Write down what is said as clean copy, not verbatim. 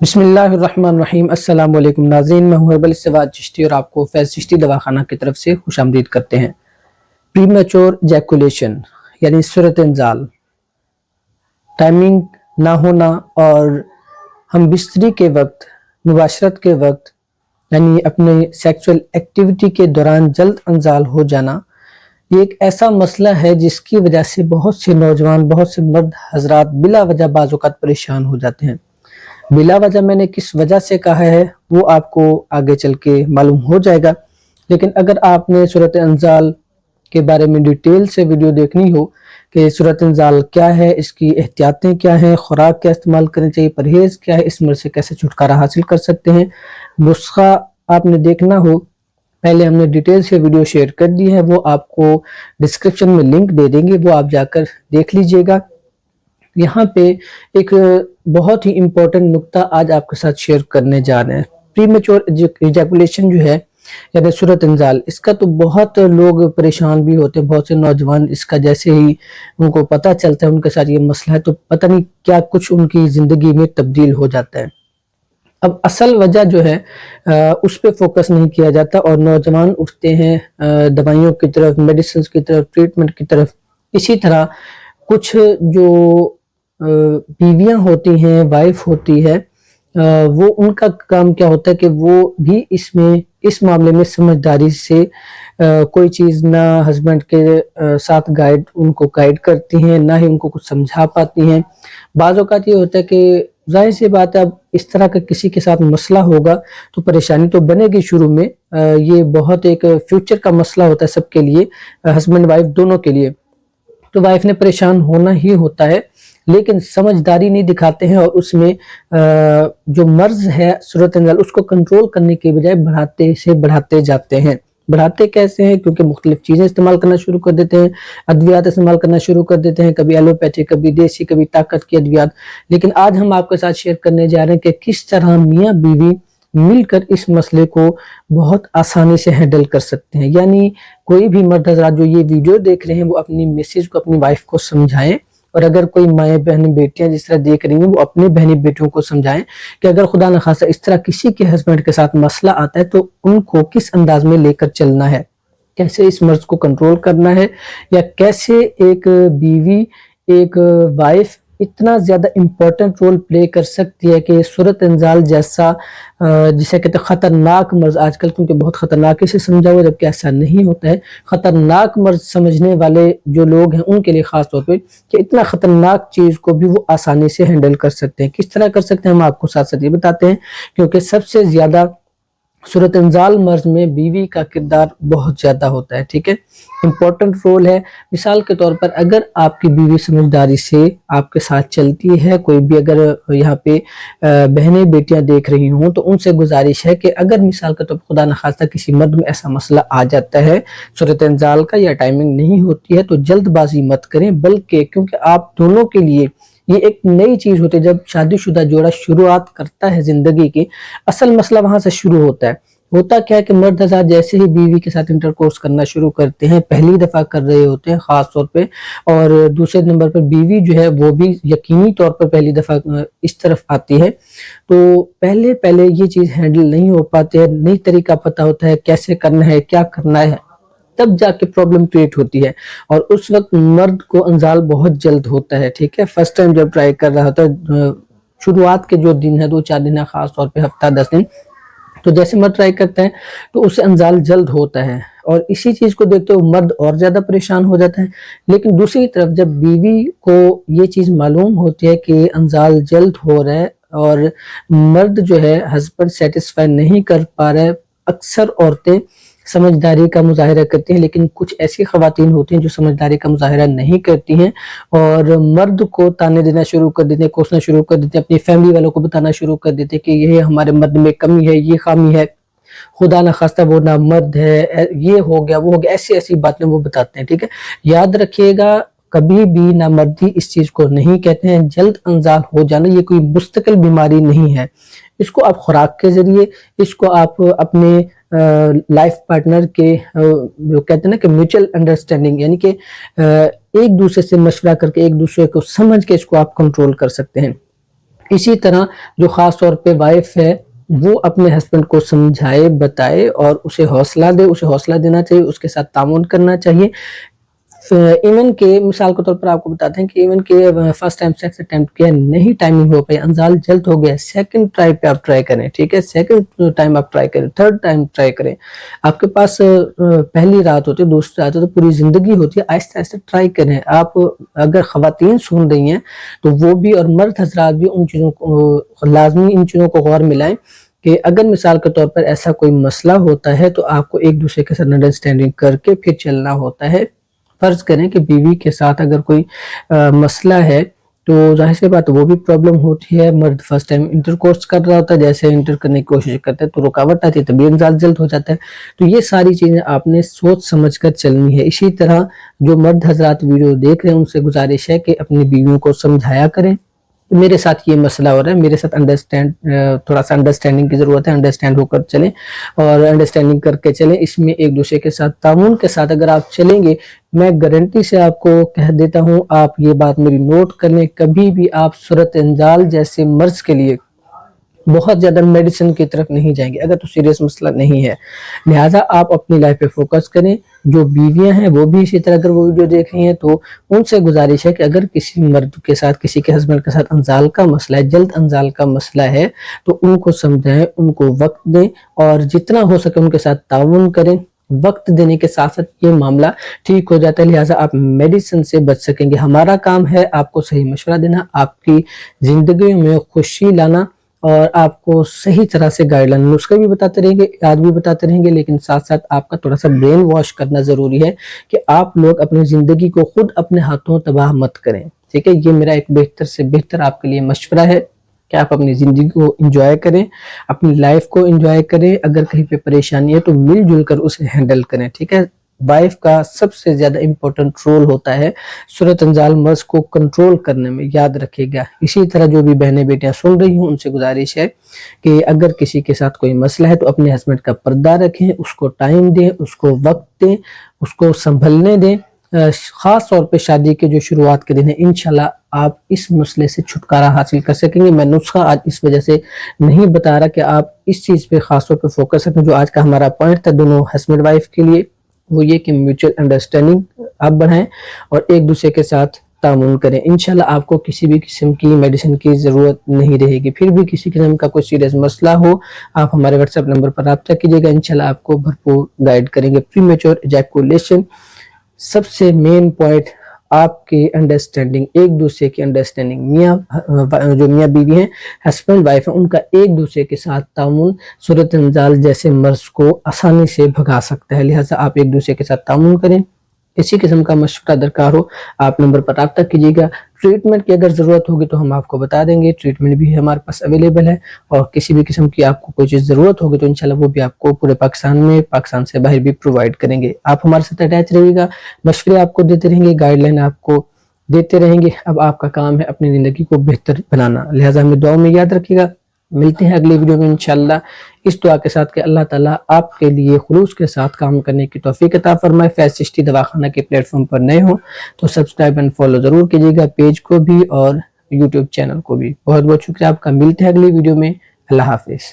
बिस्मिल्लाहिर्रहमानिर्रहीम। अस्सलाम वालेकुम नाज़रीन, मैं हूं हर्बल सवाद चिश्ती और आपको फैज़ चिश्ती दवाखाना की तरफ से खुशामदीद करते हैं। प्रीमेच्योर जैकुलेशन यानी सूरत इंजाल, टाइमिंग ना होना और हम बिस्तरी के वक्त, मुबाशरत के वक्त यानी अपने सेक्सुअल एक्टिविटी के दौरान जल्द इंजाल हो जाना, ये एक ऐसा मसला है जिसकी वजह से बहुत से नौजवान, बहुत से मर्द हजरात बिला वजह बाज़ औक़ात परेशान हो जाते हैं। बिला वजह मैंने किस वजह से कहा है वो आपको आगे चल के मालूम हो जाएगा, लेकिन अगर आपने सूरत इंजाल के बारे में डिटेल से वीडियो देखनी हो कि सूरत इंजाल क्या है, इसकी एहतियातें क्या हैं, खुराक क्या इस्तेमाल करनी चाहिए, परहेज़ क्या है, इस मर्ज़ से कैसे छुटकारा हासिल कर सकते हैं, नुस्खा आपने देखना हो, पहले हमने डिटेल से वीडियो शेयर कर दी है, वो आपको डिस्क्रिप्शन में लिंक दे देंगे, वो आप जाकर देख लीजिएगा। यहाँ पे एक बहुत ही इम्पोर्टेंट नुक्ता आज आपके साथ शेयर करने जा रहे हैं। प्रीमेच्योर इजैकुलेशन जो है यानी सूरत इंजाल, इसका तो बहुत लोग परेशान भी होते हैं। बहुत से नौजवान इसका जैसे ही उनको पता चलता है उनके साथ ये मसला है तो पता नहीं क्या कुछ उनकी ज़िंदगी में तब्दील हो जाता है। अब असल वजह जो है उस पर फोकस नहीं किया जाता और नौजवान उठते हैं दवाइयों की तरफ, मेडिसिन की तरफ, ट्रीटमेंट की तरफ। इसी तरह कुछ जो बीवियां होती हैं, वाइफ होती है, वो उनका काम क्या होता है कि वो भी इस मामले में समझदारी से कोई चीज़ ना हस्बैंड के साथ उनको गाइड करती हैं, ना ही उनको कुछ समझा पाती हैं। बाज़ औक़ात ये होता है कि ज़ाहिर सी बात है, अब इस तरह का किसी के साथ मसला होगा तो परेशानी तो बनेगी शुरू में। ये बहुत एक फ्यूचर का मसला होता है सबके लिए, हस्बैंड वाइफ दोनों के लिए, तो वाइफ ने परेशान होना ही होता है, लेकिन समझदारी नहीं दिखाते हैं और उसमें जो मर्ज है सूरत इंजाल उसको कंट्रोल करने के बजाय बढ़ाते जाते हैं। बढ़ाते कैसे हैं? क्योंकि मुख्तलिफ चीज़ें इस्तेमाल करना शुरू कर देते हैं, अद्वियात इस्तेमाल करना शुरू कर देते हैं, कभी एलोपैथी, कभी देसी, कभी ताकत की अद्वियात। लेकिन आज हम आपके साथ शेयर करने जा रहे हैं कि किस तरह मियाँ बीवी मिलकर इस मसले को बहुत आसानी से हैंडल कर सकते हैं। यानी कोई भी मर्द हज़रात जो ये वीडियो देख रहे हैं वो अपनी मिसेज को, अपनी वाइफ को समझाएं, और अगर कोई माएँ बहनें बेटियां जिस तरह देख रही हैं वो अपने बहनी बेटियों को समझाएं कि अगर खुदा न खासा इस तरह किसी के हस्बैंड के साथ मसला आता है तो उनको किस अंदाज में लेकर चलना है, कैसे इस मर्ज को कंट्रोल करना है, या कैसे एक बीवी, एक वाइफ इतना ज़्यादा इम्पोर्टेंट रोल प्ले कर सकती है कि सूरत इंजाल जैसा जिसे कहते हैं ख़तरनाक मर्ज़ आजकल, क्योंकि बहुत ख़तरनाक इसे समझा हुआ, जबकि ऐसा नहीं होता है। ख़तरनाक मर्ज़ समझने वाले जो लोग हैं उनके लिए ख़ास तौर पे कि इतना ख़तरनाक चीज़ को भी वो आसानी से हैंडल कर सकते हैं। किस तरह कर सकते हैं हम आपको साथ साथ ये बताते हैं, क्योंकि सबसे ज़्यादा सूरत इंजाल मर्ज में बीवी का किरदार बहुत ज़्यादा होता है। ठीक है, इम्पोर्टेंट रोल है। मिसाल के तौर पर अगर आपकी बीवी समझदारी से आपके साथ चलती है, कोई भी अगर यहाँ पे बहनें बेटियां देख रही हों तो उनसे गुजारिश है कि अगर मिसाल के तौर पर खुदा न खास्ता किसी मर्द में ऐसा मसला आ जाता है सूरत इंजाल का, या टाइमिंग नहीं होती है, तो जल्दबाजी मत करें, बल्कि क्योंकि आप दोनों के लिए ये एक नई चीज होती है। जब शादीशुदा जोड़ा शुरुआत करता है जिंदगी की, असल मसला वहां से शुरू होता है। होता क्या है कि मर्द हज़रात जैसे ही बीवी के साथ इंटरकोर्स करना शुरू करते हैं, पहली दफा कर रहे होते हैं खास तौर पे, और दूसरे नंबर पर बीवी जो है वो भी यकीनी तौर पर पहली दफा इस तरफ आती है, तो पहले पहले ये चीज हैंडल नहीं हो पाती है, नहीं तरीका पता होता है कैसे करना है, क्या करना है, तब जाके प्रॉब्लम क्रिएट होती है और उस वक्त मर्द को इंजाल बहुत जल्द होता है। ठीक है, फर्स्ट टाइम जब ट्राई कर रहा होता है, शुरुआत के जो दिन है 2-4 दिन है, खास तौर पे हफ्ता 10 दिन, तो जैसे मर्द ट्राई करते हैं तो उसे इंजाल जल्द होता है और इसी चीज को देखते हुए मर्द और ज्यादा परेशान हो जाता है। लेकिन दूसरी तरफ जब बीवी को ये चीज मालूम होती है कि इंजाल जल्द हो रहा है और मर्द जो है हस्बैंड सेटिस्फाई नहीं कर पा रहा है, अक्सर औरतें समझदारी का मुजाहिरा करती हैं, लेकिन कुछ ऐसी ख़वातीन होती हैं जो समझदारी का मुजाहिरा नहीं करती हैं और मर्द को ताने देना शुरू कर देते हैं, कोसना शुरू कर देते हैं, अपनी फैमिली वालों को बताना शुरू कर देते हैं कि ये हमारे मर्द में कमी है, ये खामी है, खुदा न खास्ता वो ना मर्द है, ये हो गया, वो हो गया, ऐसी ऐसी बातें वो बताते हैं। ठीक है, याद रखिएगा, कभी भी नामर्दी इस चीज को नहीं कहते हैं। जल्द इंजाल हो जाना ये कोई मुस्तकिल बीमारी नहीं है, इसको आप खुराक के जरिए, इसको आप अपने लाइफ पार्टनर के जो कहते हैं ना कि म्यूचुअल अंडरस्टैंडिंग, यानी कि एक दूसरे से मशवरा करके, एक दूसरे को समझ के इसको आप कंट्रोल कर सकते हैं। اسی طرح جو خاص طور پہ وائف ہے وہ اپنے ہسبینڈ کو سمجھائے بتائے اور اسے حوصلہ دے، اسے حوصلہ دینا چاہیے، اس کے ساتھ تعاون کرنا چاہیے۔ ایون کہ مثال کے طور پر آپ کو بتاتے ہیں کہ ایون کہ فرسٹ ٹائم سیکس اٹیمپٹ کیا نہیں، ٹائمنگ ہو پائی، انزال جلد ہو گیا، سیکنڈ ٹرائی پہ آپ ٹرائی کریں، ٹھیک ہے، سیکنڈ ٹائم آپ ٹرائی کریں، تھرڈ ٹائم ٹرائی کریں۔ آپ کے پاس پہلی رات ہوتی ہے، دوسری رات ہوتی ہے، پوری زندگی ہوتی ہے، آہستہ آہستہ ٹرائی کریں۔ آپ اگر خواتین سن رہی ہیں تو وہ بھی اور مرد حضرات بھی ان چیزوں کو لازمی ان چیزوں کو غور ملائیں کہ اگر مثال کے طور پر ایسا کوئی مسئلہ ہوتا ہے تو آپ کو ایک دوسرے کے ساتھ انڈرسٹینڈنگ کر کے پھر چلنا ہوتا ہے۔ فرض کریں کہ بیوی کے ساتھ اگر کوئی مسئلہ ہے تو ظاہر سی بات وہ بھی پرابلم ہوتی ہے، مرد فرسٹ ٹائم انٹر کورس کر رہا ہوتا ہے، جیسے انٹر کرنے کی کوشش کرتا ہے تو رکاوٹ آتی ہے، طبی انزال جلد ہو جاتا ہے۔ تو یہ ساری چیزیں آپ نے سوچ سمجھ کر چلنی ہے۔ اسی طرح جو مرد حضرات ویڈیو دیکھ رہے ہیں ان سے گزارش ہے کہ اپنی بیویوں کو سمجھایا کریں، میرے ساتھ یہ مسئلہ ہو رہا ہے، میرے ساتھ تھوڑا سا انڈرسٹینڈنگ کی ضرورت ہے، انڈرسٹینڈ ہو کر چلیں اور انڈرسٹینڈنگ کر کے چلیں۔ اس میں ایک دوسرے کے ساتھ تعاون کے ساتھ اگر آپ چلیں گے، میں گارنٹی سے آپ کو کہہ دیتا ہوں، آپ یہ بات میری نوٹ کر لیں، کبھی بھی آپ صورت انزال جیسے مرض کے لیے بہت زیادہ میڈیسن کی طرف نہیں جائیں گے اگر تو سیریس مسئلہ نہیں ہے۔ لہٰذا آپ اپنی لائف پہ فوکس کریں۔ جو بیویاں ہیں وہ بھی اسی طرح اگر وہ ویڈیو دیکھ رہی ہیں تو ان سے گزارش ہے کہ اگر کسی مرد کے ساتھ، کسی کے ہسبینڈ کے ساتھ انزال کا مسئلہ ہے، جلد انزال کا مسئلہ ہے، تو ان کو سمجھائیں، ان کو وقت دیں اور جتنا ہو سکے ان کے ساتھ تعاون کریں۔ وقت دینے کے ساتھ ساتھ یہ معاملہ ٹھیک ہو جاتا ہے، لہٰذا آپ میڈیسن سے بچ سکیں گے۔ ہمارا کام ہے آپ کو صحیح مشورہ دینا، آپ کی زندگی میں خوشی لانا اور آپ کو صحیح طرح سے گائیڈ لائن نسخے بھی بتاتے رہیں گے، یاد بھی بتاتے رہیں گے، لیکن ساتھ ساتھ آپ کا تھوڑا سا برین واش کرنا ضروری ہے کہ آپ لوگ اپنی زندگی کو خود اپنے ہاتھوں تباہ مت کریں، ٹھیک ہے۔ یہ میرا ایک بہتر سے بہتر آپ کے لیے مشورہ ہے کہ آپ اپنی زندگی کو انجوائے کریں، اپنی لائف کو انجوائے کریں۔ اگر کہیں پہ پریشانی ہے تو مل جل کر اسے ہینڈل کریں، ٹھیک ہے۔ وائف کا سب سے زیادہ امپورٹنٹ رول ہوتا ہے صورت انزال مرض کو کنٹرول کرنے میں، یاد رکھے گا۔ اسی طرح جو بھی بہنیں بیٹیاں سن رہی ہوں ان سے گزارش ہے کہ اگر کسی کے ساتھ کوئی مسئلہ ہے تو اپنے ہسبینڈ کا پردہ رکھیں، اس کو ٹائم دیں، اس کو وقت دیں، اس کو سنبھلنے دیں۔ خاص طور پہ شادی کے جو شروعات کے دن ہیں انشاءاللہ آپ اس مسئلے سے چھٹکارا حاصل کر سکیں گے۔ میں نسخہ آج اس وجہ سے نہیں بتا رہا کہ آپ اس چیز پہ خاص طور پہ فوکس کریں۔ جو آج کا ہمارا پوائنٹ تھا دونوں ہسبینڈ وائف کے لیے وہ یہ کہ میوچل انڈرسٹینڈنگ آپ بڑھائیں اور ایک دوسرے کے ساتھ تعاون کریں۔ انشاءاللہ آپ کو کسی بھی قسم کی میڈیسن کی ضرورت نہیں رہے گی۔ پھر بھی کسی قسم کا کوئی سیریس مسئلہ ہو آپ ہمارے واٹس ایپ نمبر پر رابطہ کیجیے گا، انشاءاللہ آپ کو بھرپور گائیڈ کریں گے۔ پری میچور ایجیکولیشن سب سے مین پوائنٹ آپ کی انڈرسٹینڈنگ، ایک دوسرے کی انڈرسٹینڈنگ، جو میاں بیوی ہیں، ہسبینڈ وائف ہیں، ان کا ایک دوسرے کے ساتھ تعاون صورت انزال جیسے مرض کو آسانی سے بھگا سکتا ہے۔ لہٰذا آپ ایک دوسرے کے ساتھ تعاون کریں۔ کسی قسم کا مشورہ درکار ہو آپ نمبر پر رابطہ کیجیے گا۔ ٹریٹمنٹ کی اگر ضرورت ہوگی تو ہم آپ کو بتا دیں گے، ٹریٹمنٹ بھی ہمارے پاس اویلیبل ہے، اور کسی بھی قسم کی آپ کو کوئی چیز ضرورت ہوگی تو انشاءاللہ وہ بھی آپ کو پورے پاکستان میں، پاکستان سے باہر بھی پرووائڈ کریں گے۔ آپ ہمارے ساتھ اٹیچ رہیے گا، مشورے آپ کو دیتے رہیں گے، گائیڈ لائن آپ کو دیتے رہیں گے۔ اب آپ کا کام ہے اپنی زندگی کو بہتر بنانا، لہٰذا ہمیں دعاؤں میں یاد رکھیے گا۔ ملتے ہیں اگلی ویڈیو میں انشاءاللہ، اس دعا کے ساتھ کہ اللہ تعالیٰ آپ کے لیے خلوص کے ساتھ کام کرنے کی توفیق عطا فرمائے۔ فیض چشتی دواخانہ کے پلیٹ فارم پر نئے ہوں تو سبسکرائب اینڈ فالو ضرور کیجیے گا، پیج کو بھی اور یوٹیوب چینل کو بھی۔ بہت بہت شکریہ آپ کا، ملتے ہیں اگلی ویڈیو میں، اللہ حافظ۔